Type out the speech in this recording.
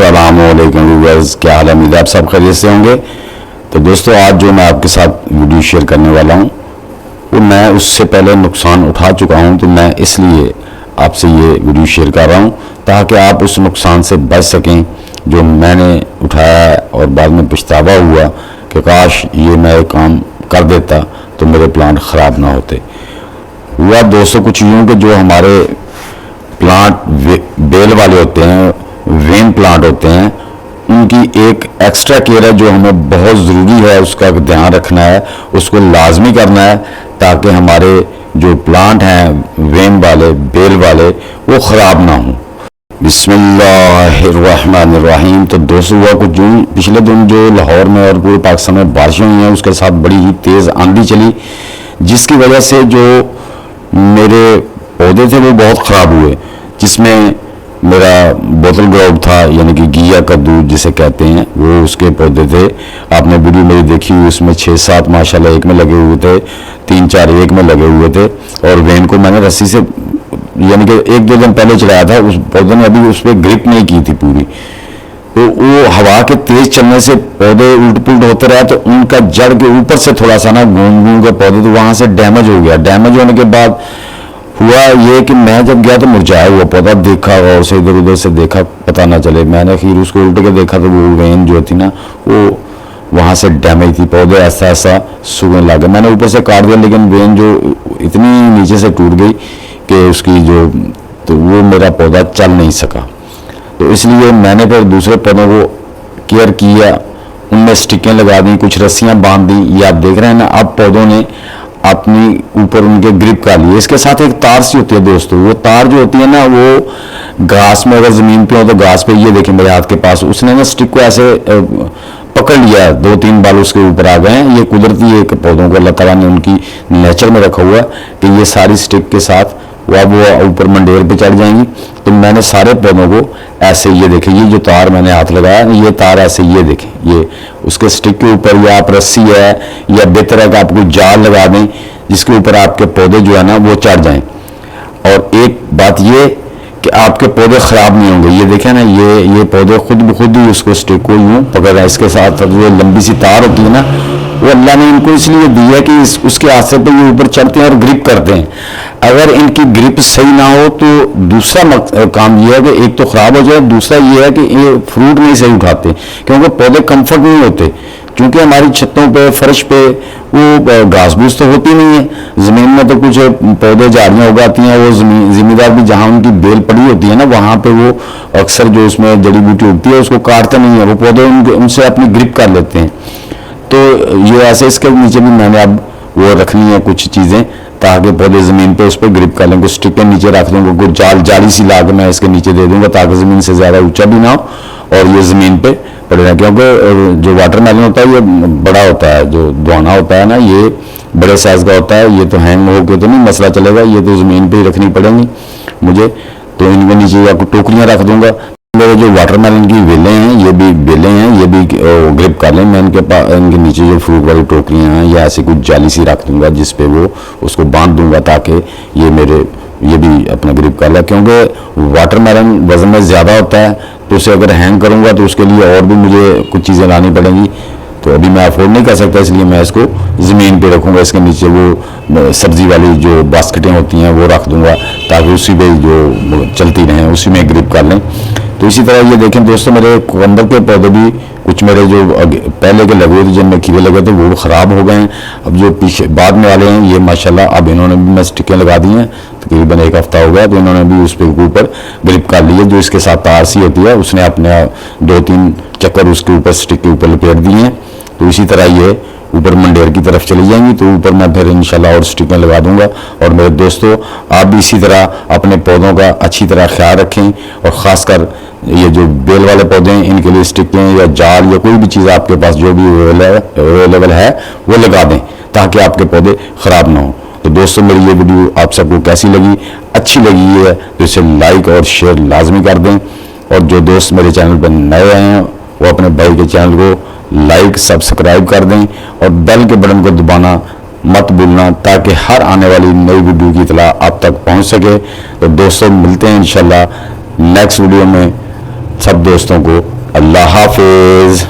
अस्सलामुअलैकुम व्यूअर्स, क्या हाल है? उम्मीद है आप सब खैरियत से होंगे। तो दोस्तों, आज जो मैं आपके साथ वीडियो शेयर करने वाला हूँ वो मैं उससे पहले नुकसान उठा चुका हूँ, तो मैं इसलिए आपसे ये वीडियो शेयर कर रहा हूँ ताकि आप उस नुकसान से बच सकें जो मैंने उठाया और बाद में पछतावा हुआ कि काश ये मैं काम कर देता तो मेरे प्लांट ख़राब ना होते। हुआ दोस्तों कुछ यूँ कि जो हमारे प्लांट बेल वाले होते हैं, वेन प्लांट होते हैं, उनकी एक एक्स्ट्रा केयर है जो हमें बहुत ज़रूरी है, उसका ध्यान रखना है, उसको लाजमी करना है ताकि हमारे जो प्लांट हैं वेन वाले, बेल वाले, वो ख़राब ना हों। बिस्मिल्लाहिर्रहमानिर्रहीम। तो दोस्तों, हुआ कुछ जून पिछले दिन जो लाहौर में और पूरे पाकिस्तान में बारिशें हुई हैं, उसके साथ बड़ी ही तेज़ आंधी चली, जिसकी वजह से जो मेरे पौधे थे वो बहुत ख़राब हुए, जिसमें मेरा बोतल ग्राउंड था, यानी कि घिया कद्दू जिसे कहते हैं, वो उसके पौधे थे। आपने वीडियो मेरी देखी हुई, उसमें 6-7 माशाल्लाह एक में लगे हुए थे, 3-4 एक में लगे हुए थे। और वेन को मैंने रस्सी से यानी कि 1-2 दिन पहले चलाया था, उस पौधे ने अभी उस पर ग्रिप नहीं की थी पूरी, तो वो हवा के तेज चलने से पौधे उल्ट पुलट होते रहे, तो उनका जड़ के ऊपर से थोड़ा सा ना गूंद गूंद के पौधे, तो वहां से डैमेज हो गया। डैमेज होने के बाद हुआ ये कि मैं जब गया तो मुरझाया हुआ पौधा देखा और से इधर उधर से देखा, पता ना चले। मैंने फिर उसको उल्ट के देखा तो वो वेन जो थी ना वो वहाँ से डैमेज थी, पौधे ऐसा ऐसा सूखने लगे। मैंने ऊपर से काट दिया, लेकिन वेन जो इतनी नीचे से टूट गई कि उसकी जो, तो वो मेरा पौधा चल नहीं सका। तो इसलिए मैंने फिर दूसरे पौधों को केयर किया, उनमें स्टिकें लगा दी, कुछ रस्सियाँ बांध दी। ये आप देख रहे हैं ना, अब पौधों ने अपनी ऊपर उनके ग्रिप कर लिए। इसके साथ एक तार सी होती है दोस्तों, वो तार जो होती है ना, वो घास में अगर ज़मीन पे हो तो घास पे, ये देखें मेरे हाथ के पास, उसने ना स्टिक को ऐसे पकड़ लिया, 2-3 बाल उसके ऊपर आ गए हैं। ये कुदरती एक पौधों को अल्लाह ताला ने उनकी नेचर में रखा हुआ है कि ये सारी स्टिक के साथ वो अब वो ऊपर मंडेर पे चढ़ जाएंगी। तो मैंने सारे पौधों को ऐसे, ये देखें, ये जो तार मैंने हाथ लगाया, ये तार ऐसे, ये देखें, ये उसके स्टिक के ऊपर या आप रस्सी है या बेहतर है कि आप कोई जाल लगा दें जिसके ऊपर आपके पौधे जो है ना वो चढ़ जाएं। और एक बात ये कि आपके पौधे ख़राब नहीं होंगे। ये देखें ना, ये पौधे खुद ब खुद ही उसको स्टिक को यूँ पकड़ रहे हैं। इसके साथ जो लंबी सी तार होती है ना, वो अल्लाह ने इनको इसलिए दी है कि उसके आसरे पे ये ऊपर चढ़ते हैं और ग्रिप करते हैं। अगर इनकी ग्रिप सही ना हो तो दूसरा काम ये है कि एक तो ख़राब हो जाए, दूसरा ये है कि ये फ्रूट नहीं सही उठाते, क्योंकि पौधे कंफर्ट नहीं होते। क्योंकि हमारी छतों पे, फर्श पे वो घास फूस तो होती नहीं है, ज़मीन में तो कुछ पौधे झाड़ियाँ उगाती हैं, वो ज़मींदार भी जहाँ उनकी बेल पड़ी होती है ना, वहाँ पे वो अक्सर जो उसमें जड़ी बूटी उगती है उसको काटते नहीं है, वो पौधे उनसे अपनी ग्रिप कर लेते हैं। तो ये ऐसे इसके नीचे भी मैंने अब वो रखनी है कुछ चीज़ें ताकि पौधे ज़मीन पे उस पर ग्रिप कर लें। कुछ स्टिकें नीचे रख दूँगा, कुछ जाली सी ला के मैं इसके नीचे दे दूँगा ताकि ज़मीन से ज़्यादा ऊंचा भी ना हो और ये ज़मीन पे पड़े रहें। क्योंकि जो वाटरमेलन होता है ये बड़ा होता है, जो दुआना होता है ना ये बड़े साइज़ का होता है, ये तो हैंग होकर तो नहीं मसला चलेगा, ये तो ज़मीन पर ही रखनी पड़ेंगी मुझे। तो इनके नीचे या टोकरियाँ रख दूँगा। मेरे जो वाटरमेलन की बेलें हैं, ये भी बेलें हैं, ये भी ग्रिप कर लें। मैं इनके नीचे जो फ्रूट वाली टोकरियाँ हैं या ऐसे कुछ जाली सी रख दूंगा जिस पे वो उसको बांध दूंगा ताकि ये भी अपना ग्रिप कर ले। क्योंकि वाटरमेलन वजन में ज़्यादा होता है, तो उसे अगर हैंग करूँगा तो उसके लिए और भी मुझे कुछ चीज़ें लानी पड़ेंगी, तो अभी मैं अफोर्ड नहीं कर सकता, इसलिए मैं इसको ज़मीन पे रखूँगा। इसके नीचे वो सब्ज़ी वाली जो बास्केटें होती हैं वो रख दूँगा ताकि उसी पे जो चलती रहें, उसी में ग्रिप कर लें। तो इसी तरह ये देखें दोस्तों, मेरे कुकम्बर के पौधे भी कुछ मेरे जो पहले के लगे हुए थे, जिनमें कीड़े लगे थे, वो ख़राब हो गए हैं। अब जो पीछे बाद में वाले हैं ये माशाल्लाह अब इन्होंने भी मैं स्टिकें लगा दी हैं, तकरीबन 1 हफ्ता हो गया, तो इन्होंने भी उस पर ऊपर ग्रिप कर ली है। जो इसके साथ तार सी होती है उसने अपने 2-3 चक्कर उसके ऊपर स्टिक के ऊपर लपेट दिए हैं। तो इसी तरह ये ऊपर मंडेर की तरफ चली जाएंगी, तो ऊपर मैं फिर इंशाल्लाह और स्टिकें लगा दूंगा। और मेरे दोस्तों, आप भी इसी तरह अपने पौधों का अच्छी तरह ख्याल रखें, और ख़ासकर ये जो बेल वाले पौधे हैं इनके लिए स्टिकें या जाल या कोई भी चीज़ आपके पास जो भी अवेलेबल है वो लगा दें ताकि आपके पौधे ख़राब ना हों। तो दोस्तों, मेरी ये वीडियो आप सबको कैसी लगी? अच्छी लगी है तो इसे लाइक और शेयर लाजमी कर दें। और जो दोस्त मेरे चैनल पर नए आए हैं वो अपने भाई के चैनल को लाइक सब्सक्राइब कर दें और बेल के बटन को दबाना मत भूलना ताकि हर आने वाली नई वीडियो की इत्तला आप तक पहुंच सके। तो दोस्तों, मिलते हैं इंशाल्लाह नेक्स्ट वीडियो में। सब दोस्तों को अल्लाह हाफिज।